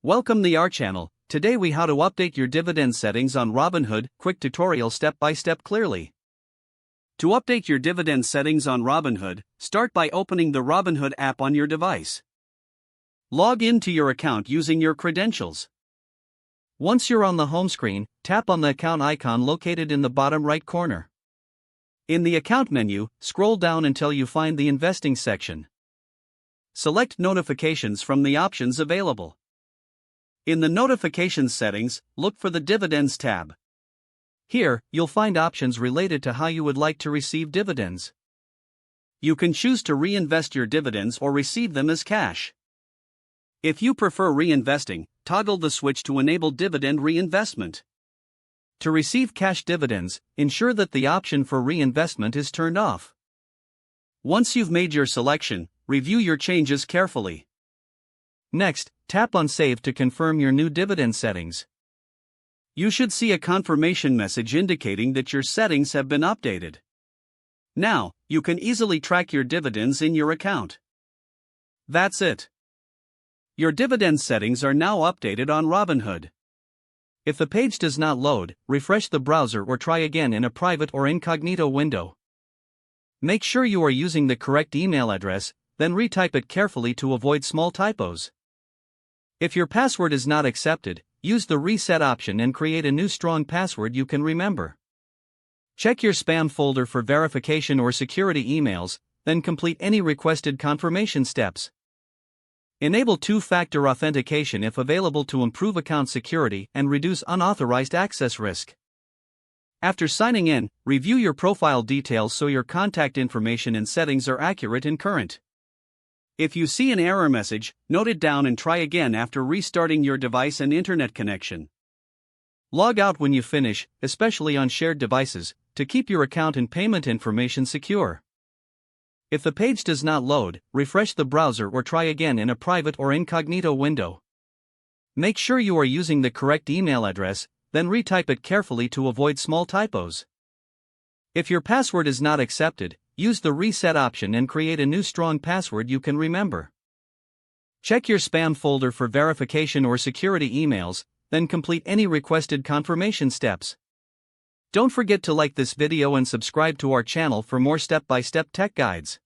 Welcome to our channel. Today we how to update your dividend settings on Robinhood. Quick tutorial step by step clearly. To update your dividend settings on Robinhood, start by opening the Robinhood app on your device. Log into your account using your credentials. Once you're on the home screen, tap on the account icon located in the bottom right corner. In the account menu, scroll down until you find the investing section. Select notifications from the options available. In the notifications settings, look for the Dividends tab. Here, you'll find options related to how you would like to receive dividends. You can choose to reinvest your dividends or receive them as cash. If you prefer reinvesting, toggle the switch to enable dividend reinvestment. To receive cash dividends, ensure that the option for reinvestment is turned off. Once you've made your selection, review your changes carefully. Next, tap on Save to confirm your new dividend settings. You should see a confirmation message indicating that your settings have been updated. Now, you can easily track your dividends in your account. That's it. Your dividend settings are now updated on Robinhood. If the page does not load, refresh the browser or try again in a private or incognito window. Make sure you are using the correct email address, then retype it carefully to avoid small typos. If your password is not accepted, use the reset option and create a new strong password you can remember. Check your spam folder for verification or security emails, then complete any requested confirmation steps. Enable two-factor authentication if available to improve account security and reduce unauthorized access risk. After signing in, review your profile details so your contact information and settings are accurate and current. If you see an error message, note it down and try again after restarting your device and internet connection. Log out when you finish, especially on shared devices, to keep your account and payment information secure. If the page does not load, refresh the browser or try again in a private or incognito window. Make sure you are using the correct email address, then retype it carefully to avoid small typos. If your password is not accepted, use the reset option and create a new strong password you can remember. Check your spam folder for verification or security emails, then complete any requested confirmation steps. Don't forget to like this video and subscribe to our channel for more step-by-step tech guides.